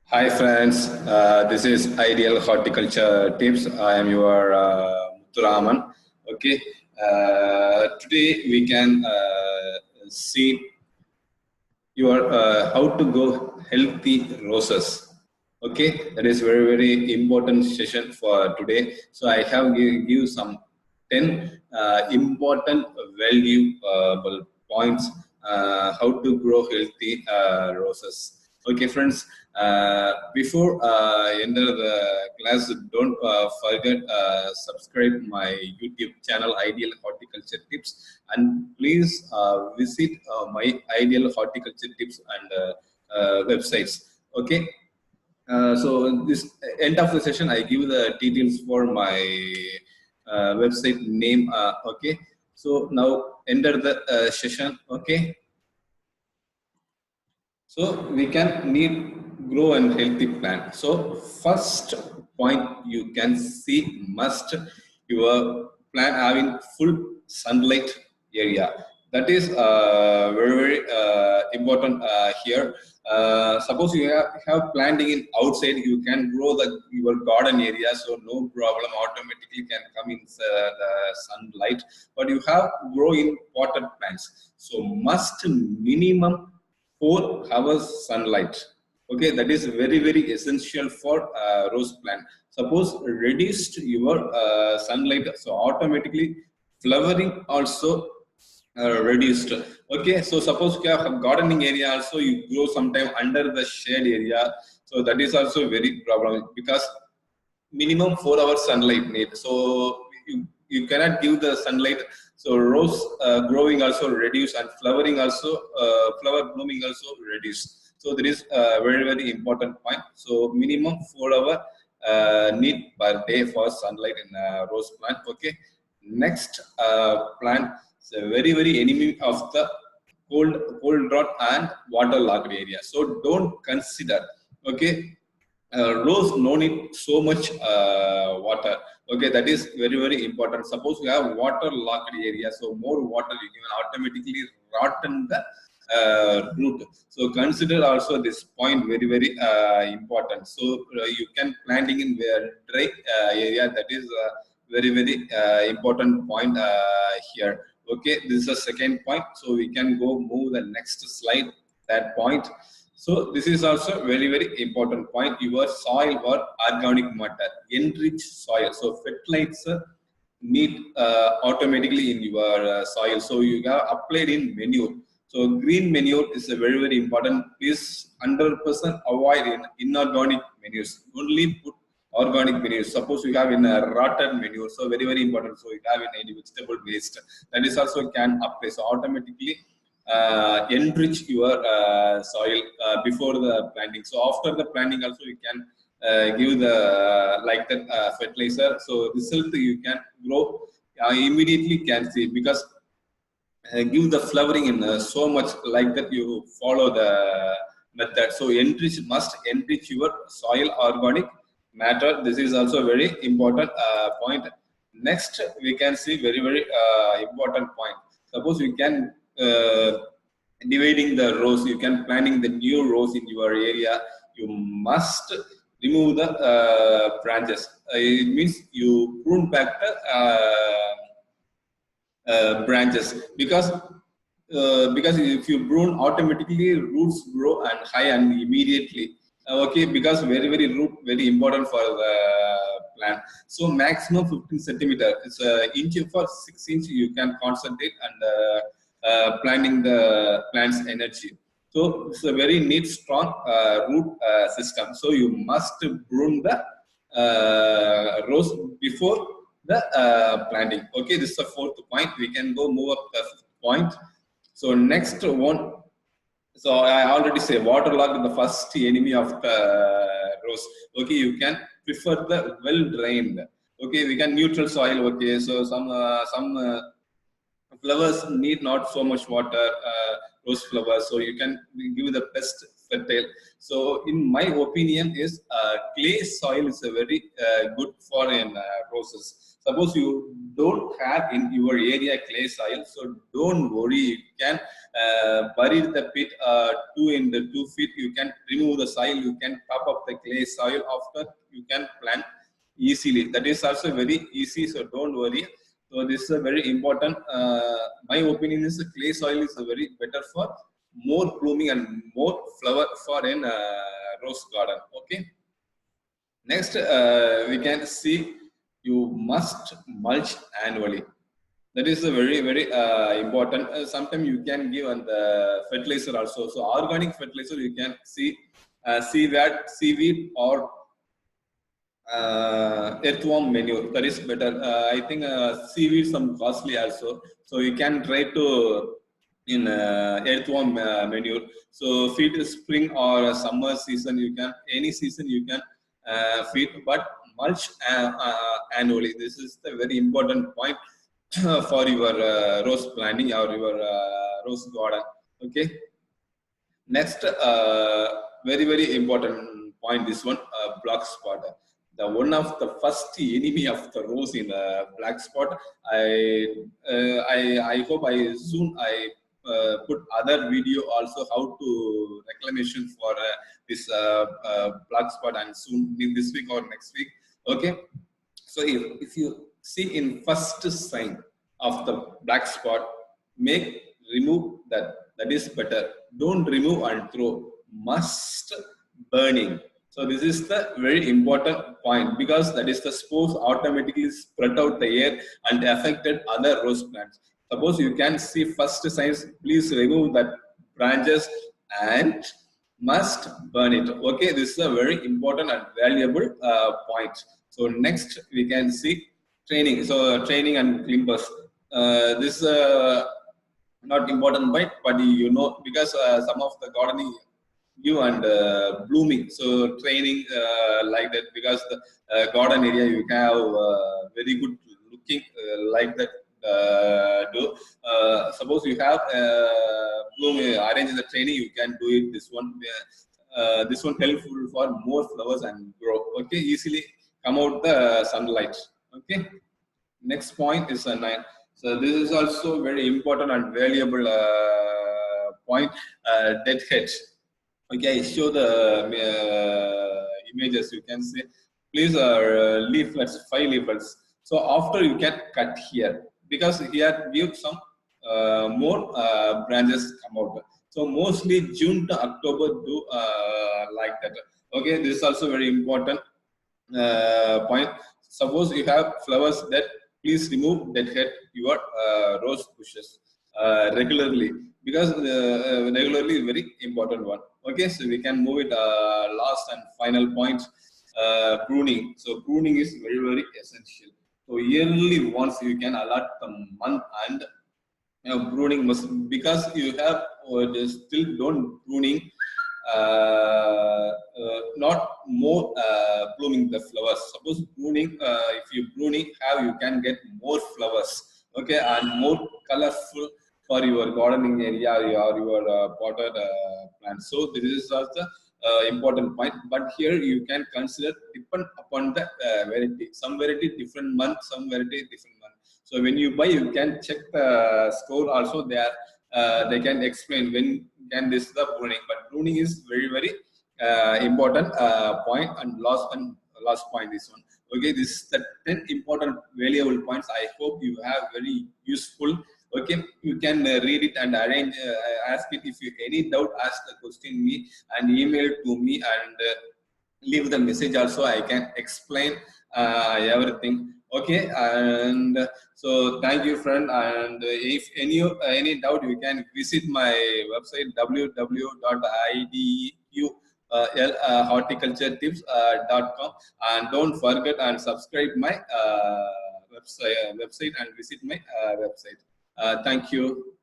Hi friends, this is Ideal Horticulture Tips. I am your Muthuraman. Okay, today we can see your how to grow healthy roses. Okay, that is very important session for today. So I have give you some 10 important value points how to grow healthy roses. Okay, friends. Before enter the class, don't forget subscribe my YouTube channel Ideal Horticulture Tips, and please visit my Ideal Horticulture Tips and websites. Okay. So this end of the session, I give the details for my website name. Okay. So now enter the session. Okay. So we can need grow and healthy plant. So first point you can see must your plant having full sunlight area. That is very important here. Suppose you have planting in outside, you can grow your garden area, so no problem. Automatically can come in the sunlight. But you have grow in potted plants, so must minimum 4 hours sunlight. Okay, that is very essential for rose plant. Suppose reduced your sunlight, so automatically flowering also reduced. Okay, so suppose you have a gardening area also, you grow sometime under the shade area, so that is also very problem because minimum 4 hours sunlight need. So you cannot give the sunlight. So rose growing also reduce, and flowering also flower blooming also reduce. So there is a very important point. So minimum 4 hour need per day for sunlight in rose plant. Okay. Next plant is a very enemy of the cold drought and waterlogged area. So don't consider. Okay, rose no need so much water. Okay, that is very important. Suppose you have water locked area, so more water you can automatically rotten the root. So consider also this point very important. So you can planting in where dry area, that is very important point here. Okay, this is the second point. So we can go move the next slide. That point. So this is also very important point. Your soil or organic matter, enrich soil. So fertilizer need automatically in your soil. So you have applied in manure. So green manure is a very important. Please 100% avoid in inorganic manures. Only put organic manure. Suppose you have in a rotten manure. So very important. So you have in any vegetable waste. That is also can apply. So automatically enrich your soil before the planting. So after the planting also you can give the like that fertilizer. So result you can grow immediately can see, because give the flowering in so much like that you follow the method. So enrich must enrich your soil organic matter. This is also very important point. Next we can see very important point. Suppose we can dividing the rows, you can planting the new rows in your area, you must remove the branches. It means you prune back the branches, because if you prune, automatically roots grow and high and immediately. Okay, because very root very important for the plant. So maximum 15 centimeter, it's inch for 6 inch you can concentrate and planting the plant's energy. So it's a very neat strong root system. So you must prune the rows before the planting. Okay, this is the fourth point. We can go move up the fifth point. So next one. So I already say waterlogged the first enemy of the rose. Okay, you can prefer the well drained. Okay, we can neutral soil. Okay, so some flowers need not so much water, rose flowers, so you can give the best fertile. So in my opinion is clay soil is a very good for in roses. Suppose you don't have in your area clay soil, so don't worry. You can bury the pit 2 feet. You can remove the soil. You can top up the clay soil. After you can plant easily. That is also very easy. So don't worry. So this is a very important. My opinion is the clay soil is a very better for more blooming and more flower for in rose garden. Okay. Next, we can see you must mulch annually. That is a very important. Sometimes you can give on the fertilizer also. So organic fertilizer you can see seaweed or earthworm manure. That is better. I think seaweed some costly also. So you can try to in earthworm manure. So feed spring or summer season. You can any season you can feed, but mulch annually. This is the very important point for your rose planting or your rose garden. Okay. Next, very important point. This one, black spot. The one of the first enemy of the rose in black spot. I hope I put other video also how to reclamation for this black spot and soon in this week or next week. Okay. So if you see in first sign of the black spot, remove that. That is better. Don't remove and throw. Must burning. So this is the very important point because that is the spores automatically spread out the air and affected other rose plants. Suppose you can see first signs, please remove that branches and must burn it. Okay, this is a very important and valuable point. So next we can see training. So training and clippers. This not important point, but you know because some of the gardening give and blooming. So training like that because the garden area you have very good looking like that. Suppose you have bloom arrange the training, you can do it. This one helpful for more flowers and grow. Okay, easily come out the sunlight. Okay. Next point is a 9. So this is also very important and valuable point. Dead head. Okay, show the images. You can see, please leaflets, 5 leaflets. So after you can cut here because here give some more branches come out. So mostly June to October do like that. Okay, this is also very important point. Suppose you have flowers that please remove that head your rose bushes regularly because regularly is very important one. Okay, so we can move it last and final point, pruning. So pruning is very essential. So yearly once you can allot the month and pruning must because you have still don't pruning not more blooming the flowers. Suppose pruning, if you pruning have, you can get more flowers, okay, and more colorful for your gardening area or your potted plants. So this is also important point. But here you can consider depend upon the variety. Some variety different month, some variety different month. So when you buy, you can check the score also there. They can explain when can this the pruning, but pruning is very important point. And last point this one. Okay, this is the 10 important valuable points. I hope you have very useful. Okay, you can read it and arrange ask it. If you any doubt, ask the question me and email to me and leave the message also. I can explain everything. Okay, and so thank you friend, and if any doubt you can visit my website www.iduhorticulturetips.com, and don't forget and subscribe my website and visit my website. Thank you.